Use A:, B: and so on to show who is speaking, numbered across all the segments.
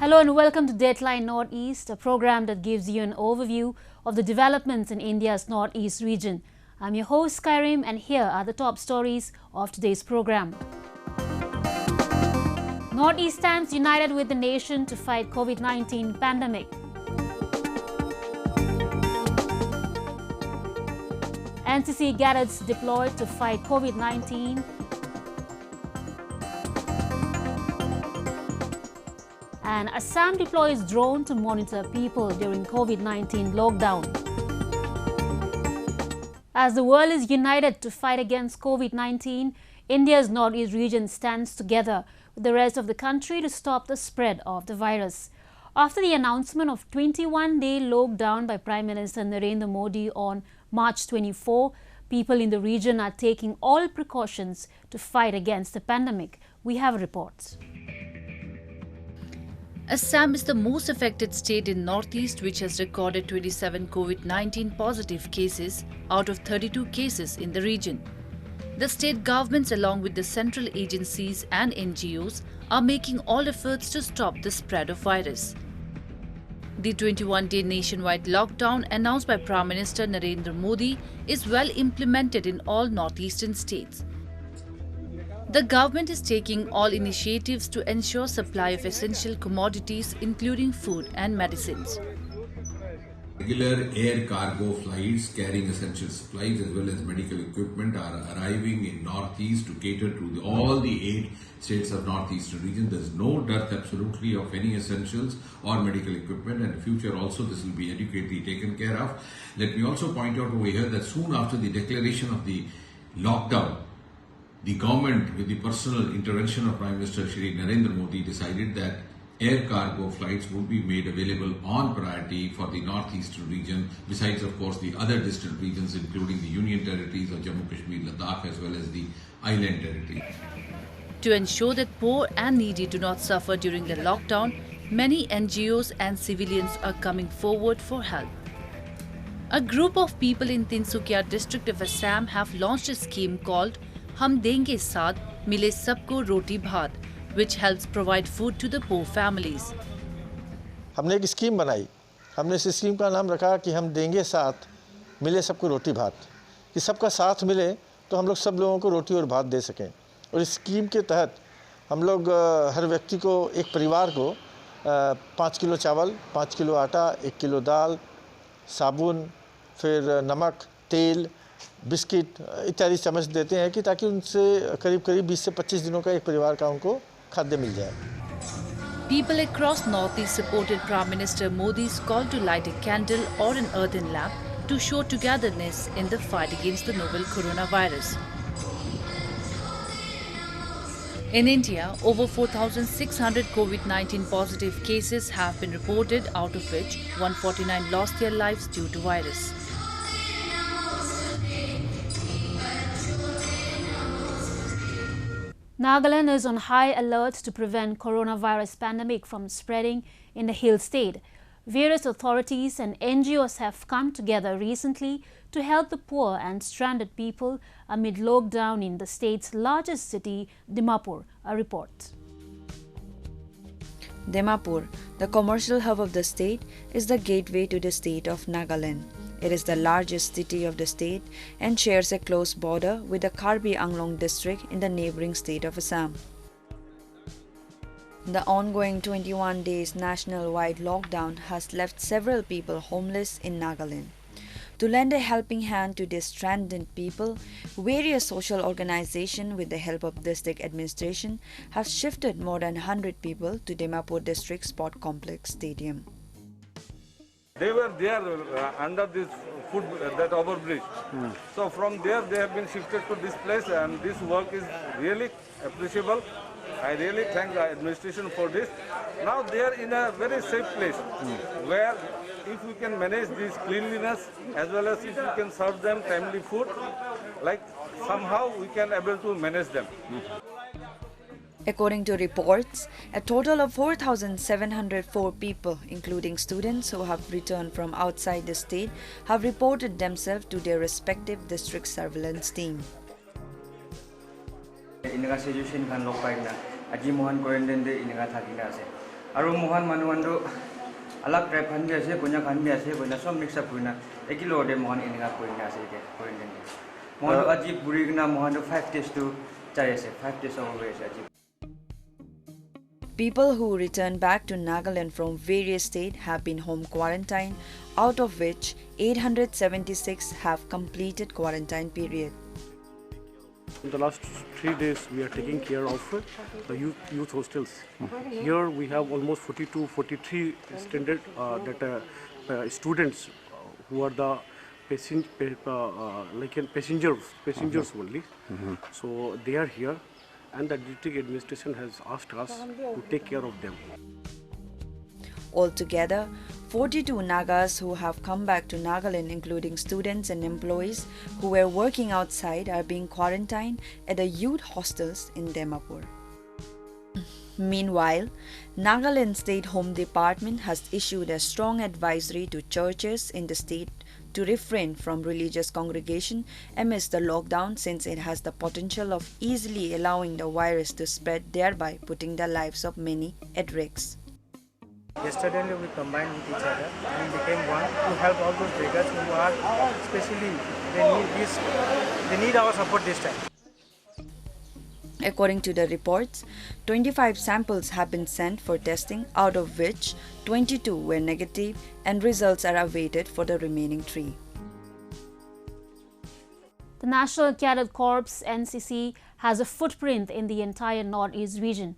A: Hello and welcome to Dateline Northeast, a program that gives you an overview of the developments in India's Northeast region. I'm your host Skyrim, and here are the top stories of today's program. Northeast stands united with the nation to fight COVID-19 pandemic. NCC cadets deployed to fight COVID-19. And Assam deploys drone to monitor people during COVID-19 lockdown. As the world is united to fight against COVID-19, India's Northeast region stands together with the rest of the country to stop the spread of the virus. After the announcement of 21-day lockdown by Prime Minister Narendra Modi on March 24, people in the region are taking all precautions to fight against the pandemic. We have reports.
B: Assam is the most affected state in Northeast, which has recorded 27 COVID-19 positive cases out of 32 cases in the region. The state governments, along with the central agencies and NGOs, are making all efforts to stop the spread of virus. The 21-day nationwide lockdown announced by Prime Minister Narendra Modi is well implemented in all northeastern states. The government is taking all initiatives to ensure supply of essential commodities, including food and medicines.
C: Regular air cargo flights carrying essential supplies as well as medical equipment are arriving in Northeast to cater to all the 8 states of Northeastern region. There's no dearth absolutely of any essentials or medical equipment, and in future also this will be adequately taken care of. Let me also point out over here that soon after the declaration of the lockdown, the government, with the personal intervention of Prime Minister Shri Narendra Modi, decided that air cargo flights would be made available on priority for the northeastern region, besides of course the other distant regions including the Union Territories of Jammu Kashmir, Ladakh as well as the island territory.
B: To ensure that poor and needy do not suffer during the lockdown, many NGOs and civilians are coming forward for help. A group of people in Tinsukia district of Assam have launched a scheme called Hum Denge Saath Mile Sabko Roti Bhat, which helps provide food to the poor families.
D: हमने एक scheme बनाई। हमने इस scheme का नाम रखा कि हम देंगे साथ मिले सबको रोटी भात, कि सबका साथ मिले तो हम लोग सब लोगों को रोटी और भात दे सकें। और इस स्कीम के तहत हम लोग हर व्यक्ति को, एक परिवार को 5 किलो चावल, 5 किलो आटा, 1 किलो दाल, साबुन, फिर नमक, तेल, बिस्किट इत्यादि चम्मच देते हैं कि ताकि उनसे करीब 20 से 25 दिनों का एक परिवार का उनको खाद्य मिल जाए।
B: People across Northeast supported Prime Minister Modi's call to light a candle or an earthen lamp to show togetherness in the fight against the novel coronavirus. In India, over 4,600 COVID-19 positive cases have been reported, out of which 149 lost their lives due to virus.
A: Nagaland is on high alert to prevent coronavirus pandemic from spreading in the hill state. Various authorities and NGOs have come together recently to help the poor and stranded people amid lockdown in the state's largest city, Dimapur. A report.
E: Dimapur, the commercial hub of the state, is the gateway to the state of Nagaland. It is the largest city of the state and shares a close border with the Karbi Anglong district in the neighboring state of Assam. The ongoing 21 days national-wide lockdown has left several people homeless in Nagaland. To lend a helping hand to these stranded people, various social organizations with the help of district administration have shifted more than 100 people to Dimapur District Sport Complex Stadium.
F: They were there under this food, that overbridge. So from there they have been shifted to this place, and this work is really appreciable. I really thank the administration for this. Now they are in a very safe place where if we can manage this cleanliness as well as if we can serve them timely food, like somehow we can able to manage them.
E: According to reports, a total of 4,704 people, including students who have returned from outside the state, have reported themselves to their respective district surveillance team.
G: Inaga situation kan lok paik na aji mohan quarantine de inaga thaki na ase Aru mohan manuando alak rep han bi ase bonya kan bi ase bonya som mix up hoina ekilo de mohan ininga koina ase ke koinen mohan ajib burigna mohan 5 days to chai ase 5 days over ase ajib.
E: People who return back to Nagaland from various states have been home quarantined, out of which 876 have completed quarantine period.
H: In the last 3 days, we are taking care of the youth hostels. Here we have almost 42, 43 standard students who are the passengers only. So they are here, and the district administration has asked us to take care of them.
E: Altogether, 42 Nagas who have come back to Nagaland, including students and employees who were working outside, are being quarantined at the youth hostels in Dimapur. Meanwhile, Nagaland State Home Department has issued a strong advisory to churches in the state to refrain from religious congregation amidst the lockdown, since it has the potential of easily allowing the virus to spread, thereby putting the lives of many at risk.
I: Yesterday we combined with each other and became one to help all those beggars who are especially they need our support this time.
E: According to the reports, 25 samples have been sent for testing, out of which 22 were negative, and results are awaited for the remaining 3.
A: The National Cadet Corps (NCC) has a footprint in the entire Northeast region.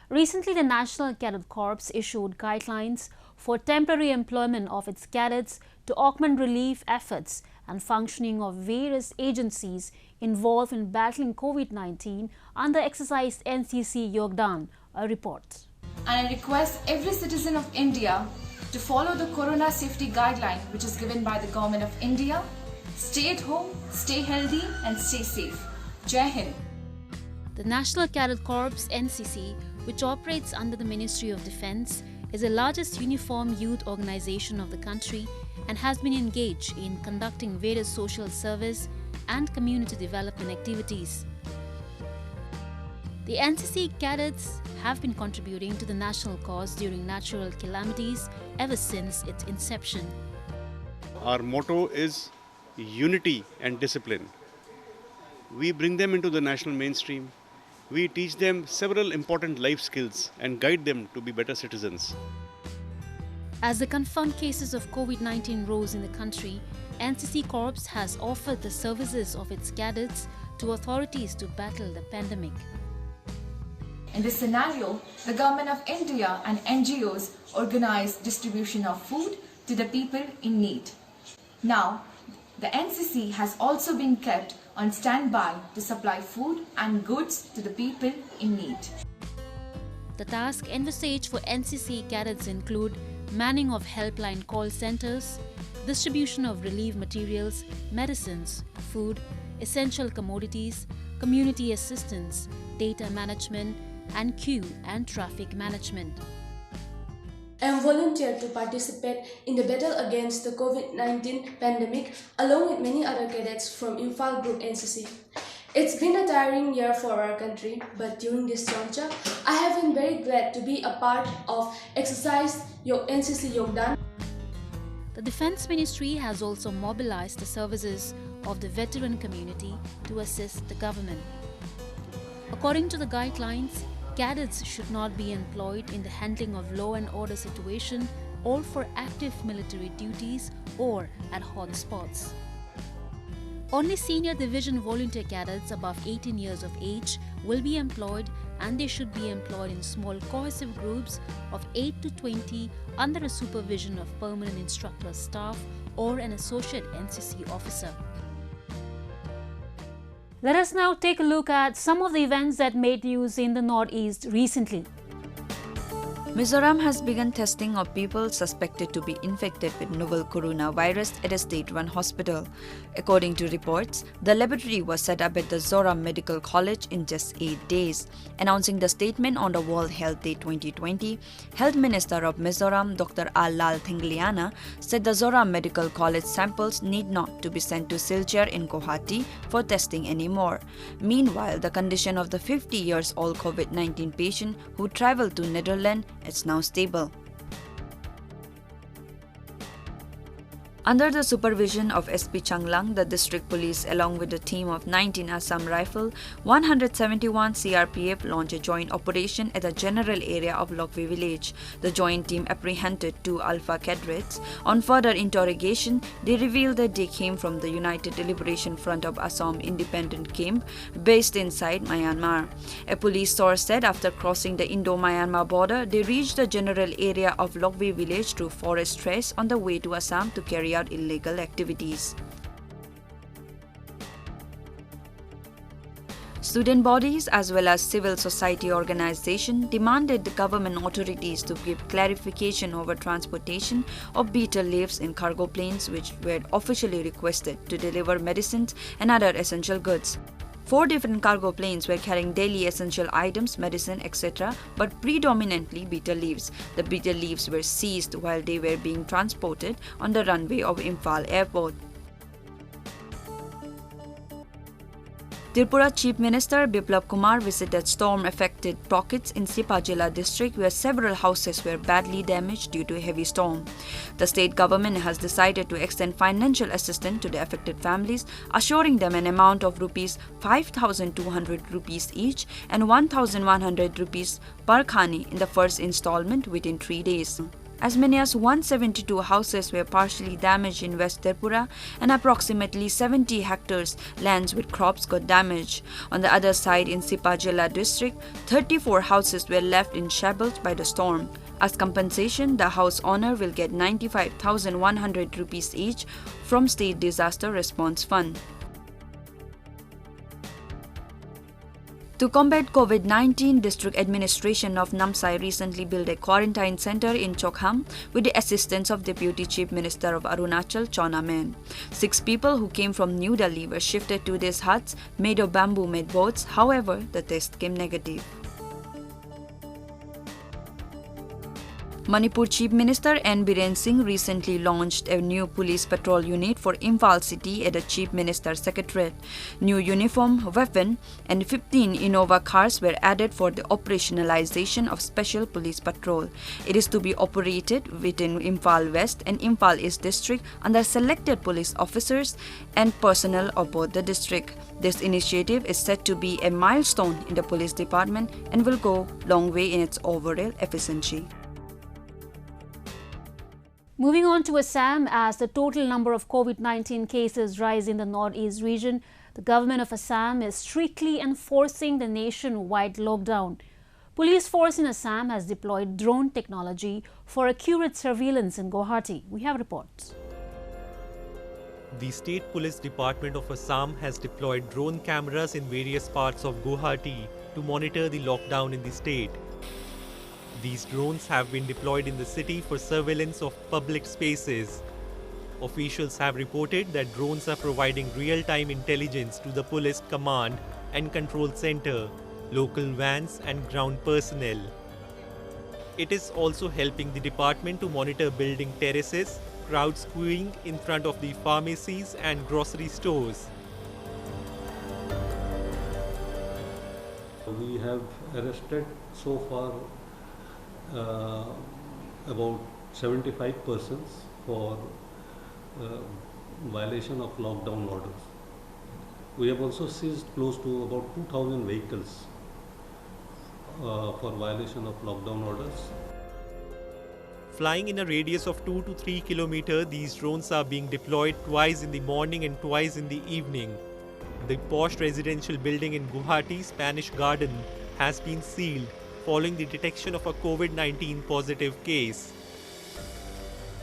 A: Recently, the National Cadet Corps issued guidelines for temporary employment of its cadets to augment relief efforts and functioning of various agencies involved in battling COVID-19 under exercise NCC Yogdan, a report.
J: And I request every citizen of India to follow the Corona safety guideline which is given by the Government of India. Stay at home, stay healthy and stay safe. Jai Hind.
A: The National Cadet Corps (NCC), which operates under the Ministry of Defence, is the largest uniform youth organization of the country and has been engaged in conducting various social service and community development activities. The NCC cadets have been contributing to the national cause during natural calamities ever since its inception.
K: Our motto is unity and discipline. We bring them into the national mainstream. We teach them several important life skills and guide them to be better citizens.
A: As the confirmed cases of COVID-19 rose in the country, NCC Corps has offered the services of its cadets to authorities to battle the pandemic.
J: In this scenario, the Government of India and NGOs organize distribution of food to the people in need. Now, the NCC has also been kept on standby to supply food and goods to the people in need.
A: The task envisaged for NCC cadets include manning of helpline call centers, distribution of relief materials, medicines, food, essential commodities, community assistance, data management, and queue and traffic management.
L: I am volunteered to participate in the battle against the COVID-19 pandemic along with many other cadets from Imphal Group NCC. It's been a tiring year for our country, but during this juncture, I have been very glad to be a part of exercise NCC Yogdan.
A: The Defence Ministry has also mobilized the services of the veteran community to assist the government. According to the guidelines, cadets should not be employed in the handling of law and order situation or for active military duties or at hot spots. Only senior division volunteer cadets above 18 years of age will be employed, and they should be employed in small cohesive groups of 8 to 20 under the supervision of permanent instructor staff or an associate NCC officer. Let us now take a look at some of the events that made news in the Northeast recently.
E: Mizoram has begun testing of people suspected to be infected with novel coronavirus at a state-run hospital. According to reports, the laboratory was set up at the Zoram Medical College in just 8 days. Announcing the statement on the World Health Day 2020, Health Minister of Mizoram, Dr. Lal Thingliana, said the Zoram Medical College samples need not to be sent to Silchar in Guwahati for testing anymore. Meanwhile, the condition of the 50 years old COVID-19 patient who traveled to Netherlands it's now stable. Under the supervision of SP Changlang, the district police along with a team of 19 Assam Rifle, 171 CRPF launched a joint operation at the general area of Lokwe village. The joint team apprehended 2 Alpha cadets. On further interrogation, they revealed that they came from the United Liberation Front of Assam Independent Camp based inside Myanmar. A police source said after crossing the Indo-Myanmar border, they reached the general area of Lokwe village through forest trace on the way to Assam to carry out illegal activities. Student bodies as well as civil society organizations demanded the government authorities to give clarification over transportation of betel leaves in cargo planes which were officially requested to deliver medicines and other essential goods. 4 different cargo planes were carrying daily essential items, medicine, etc., but predominantly betel leaves. The betel leaves were seized while they were being transported on the runway of Imphal Airport. Tripura Chief Minister Biplab Kumar visited storm-affected pockets in Sipajela district where several houses were badly damaged due to a heavy storm. The state government has decided to extend financial assistance to the affected families, assuring them an amount of rupees 5,200 rupees each and 1,100 rupees per khani in the first installment within 3 days. As many as 172 houses were partially damaged in West Tripura and approximately 70 hectares lands with crops got damaged. On the other side in Sipajela district, 34 houses were left in shambles by the storm. As compensation, the house owner will get 95,100 rupees each from State Disaster Response Fund. To combat COVID-19, District Administration of Namsai recently built a quarantine center in Chokham with the assistance of Deputy Chief Minister of Arunachal, Chona Men. 6 people who came from New Delhi were shifted to these huts made of bamboo-made boats. However, the test came negative. Manipur Chief Minister N. Biren Singh recently launched a new police patrol unit for Imphal city at the Chief Minister's Secretariat. New uniform, weapon and 15 Innova cars were added for the operationalization of special police patrol. It is to be operated within Imphal West and Imphal East district under selected police officers and personnel of both the district. This initiative is said to be a milestone in the police department and will go a long way in its overall efficiency.
A: Moving on to Assam, as the total number of COVID-19 cases rise in the northeast region, the government of Assam is strictly enforcing the nationwide lockdown. Police force in Assam has deployed drone technology for accurate surveillance in Guwahati. We have reports.
M: The State Police Department of Assam has deployed drone cameras in various parts of Guwahati to monitor the lockdown in the state. These drones have been deployed in the city for surveillance of public spaces. Officials have reported that drones are providing real-time intelligence to the police command and control center, local vans and ground personnel. It is also helping the department to monitor building terraces, crowds queuing in front of the pharmacies and grocery stores.
N: We have arrested so far about 75 persons for violation of lockdown orders. We have also seized close to about 2,000 vehicles for violation of lockdown orders.
M: Flying in a radius of 2 to 3 kilometers, these drones are being deployed twice in the morning and twice in the evening. The posh residential building in Guwahati, Spanish Garden, has been sealed following the detection of a COVID-19 positive case.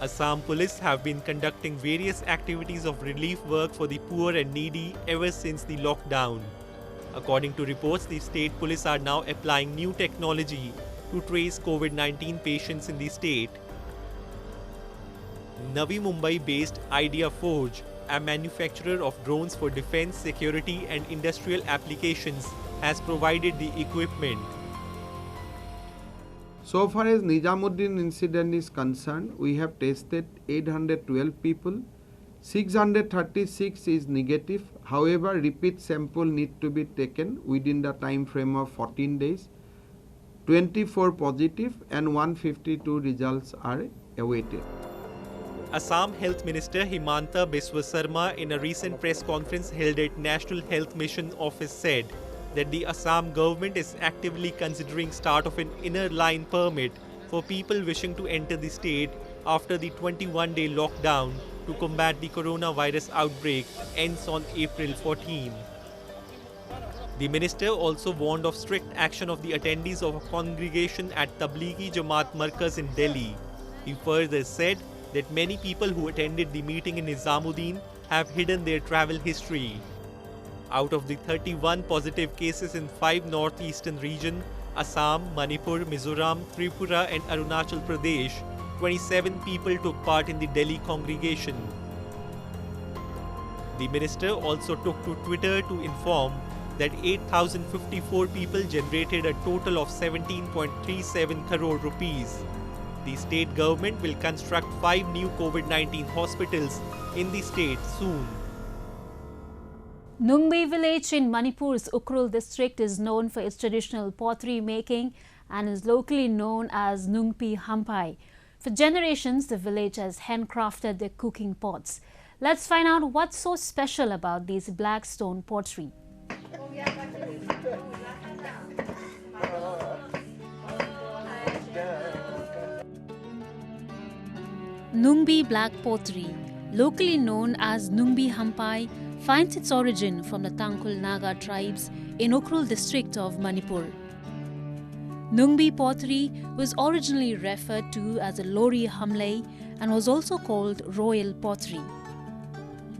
M: Assam police have been conducting various activities of relief work for the poor and needy ever since the lockdown. According to reports, the state police are now applying new technology to trace COVID-19 patients in the state. Navi Mumbai-based Idea Forge, a manufacturer of drones for defense, security and industrial applications, has provided the equipment.
O: So far as Nizamuddin incident is concerned, we have tested 812 people. 636 is negative. However, repeat sample need to be taken within the time frame of 14 days. 24 positive and 152 results are awaited.
M: Assam Health Minister Himanta Biswa Sarma in a recent press conference held at National Health Mission Office said that the Assam government is actively considering start of an inner line permit for people wishing to enter the state after the 21-day lockdown to combat the coronavirus outbreak ends on April 14. The minister also warned of strict action of the attendees of a congregation at Tablighi Jamaat Markaz in Delhi. He further said that many people who attended the meeting in Nizamuddin have hidden their travel history. Out of the 31 positive cases in 5 northeastern regions, Assam, Manipur, Mizoram, Tripura and Arunachal Pradesh, 27 people took part in the Delhi congregation. The minister also took to Twitter to inform that 8,054 people generated a total of 17.37 crore rupees. The state government will construct 5 new COVID-19 hospitals in the state soon.
A: Nupe village in Manipur's Ukhrul district is known for its traditional pottery making and is locally known as Nupe Hampai. For generations, the village has handcrafted their cooking pots. Let's find out what's so special about these black stone pottery. Nupe black pottery, locally known as Nupe Hampai, finds its origin from the Tangkhul Naga tribes in Ukhrul district of Manipur. Nupe pottery was originally referred to as a Lori Hamlei and was also called royal pottery.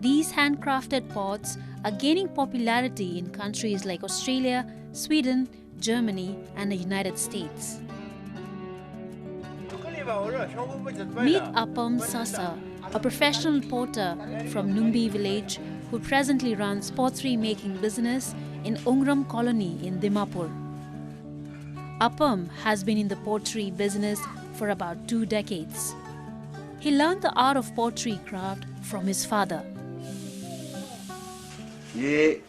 A: These handcrafted pots are gaining popularity in countries like Australia, Sweden, Germany and the United States. Meet Appam Sasa, a professional potter from Nupe village who presently runs pottery making business in Ungram colony in Dimapur. Appam has been in the pottery business for about 2 decades. He learned the art of pottery craft from his father.
P: ये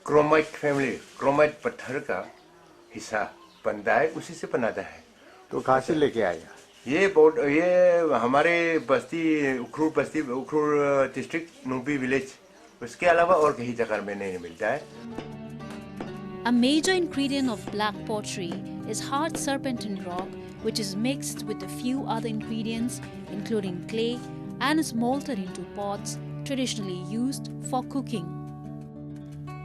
P: chromite family chromite पत्थर का हिस्सा बनता है उसी से बनाता है तो कहाँ से लेके आया ये हमारे बस्ती उखरूल डिस्ट्रिक्ट नुपी विलेज उसके अलावा और कहीं जगह में नहीं मिलता है
A: A major ingredient of black pottery is hard serpentine rock, which is mixed with a few other ingredients including clay and is molded into pots traditionally used for cooking.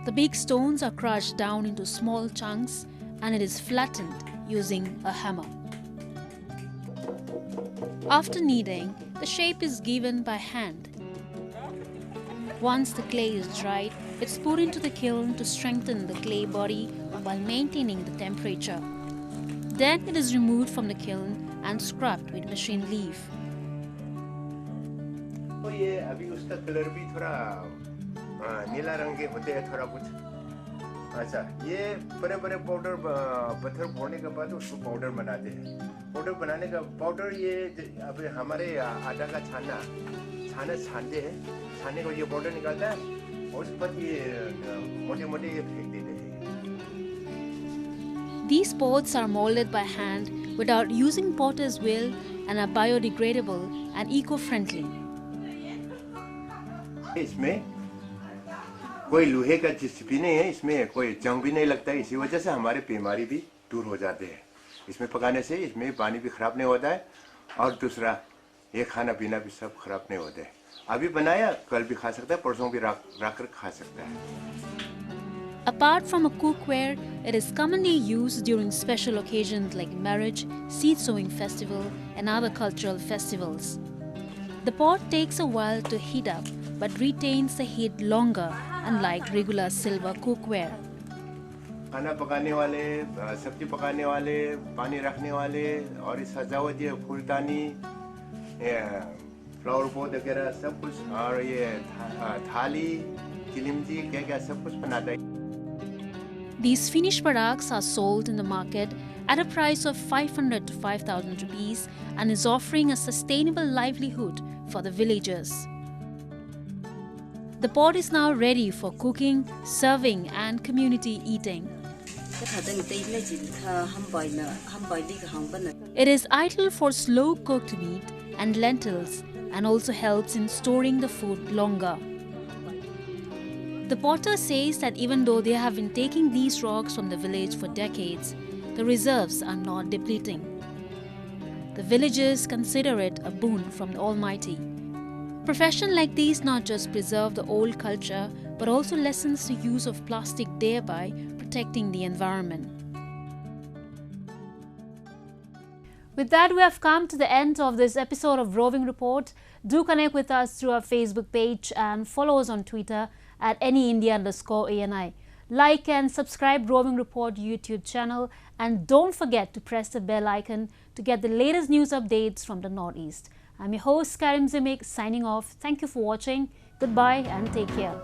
A: The big stones are crushed down into small chunks and it is flattened using a hammer. After kneading, the shape is given by hand. Once the clay is dried, it's put into the kiln to strengthen the clay body while maintaining the temperature. Then it is removed from the kiln and scrubbed with machine leaf.
P: तो ये अभी उसका colour भी थोड़ा नीला रंग के होते हैं थोड़ा कुछ अच्छा ये बड़े-बड़े पाउडर पत्थर फोड़ने के बाद उसको पाउडर बनाते हैं पाउडर बनाने का पाउडर ये अभी हमारे आटा का छानते हैं छानने को ये पाउडर निकालता है और उसके बाद ये मोटे-मोटे ये फेंक देते हैं
A: These pots are molded by hand without using potter's wheel and are biodegradable and eco-friendly.
P: इसमें कोई लोहे का चीज भी नहीं है इसमें कोई जंग भी नहीं लगता है इसी वजह से हमारे बीमारी भी दूर हो जाते हैं इसमें पकाने से इसमें पानी भी खराब नहीं होता है और दूसरा ये खाना पीना भी सब खराब नहीं होता है अभी बनाया कल भी खा सकता है परसों भी रख कर खा सकता है
A: Apart from a cookware, it is commonly used during special occasions like marriage, seed sowing festival and other cultural festivals. The pot takes a while to heat up but retains the heat longer, unlike regular silver cookware.
P: खाना पकाने वाले सब्जी पकाने वाले पानी रखने वाले और इस सजावटी फूलदानी फ्लावर पॉट वगैरह सब कुछ और ये थाली चिलिमची क्या सब कुछ बनाता है
A: These finished products are sold in the market at a price of 500 to 5,000 rupees and is offering a sustainable livelihood for the villagers. The pot is now ready for cooking, serving and community eating. It is ideal for slow cooked meat and lentils and also helps in storing the food longer. The potter says that even though they have been taking these rocks from the village for decades, the reserves are not depleting. The villagers consider it a boon from the Almighty. Professions like these not just preserve the old culture, but also lessens the use of plastic, thereby protecting the environment. With that, we have come to the end of this episode of Roving Report. Do connect with us through our Facebook page and follow us on Twitter at anyindia_ANI. Like and subscribe Roving Report YouTube channel, and don't forget to press the bell icon to get the latest news updates from the Northeast. I'm your host Karim Zimik signing off. Thank you for watching. Goodbye and take care.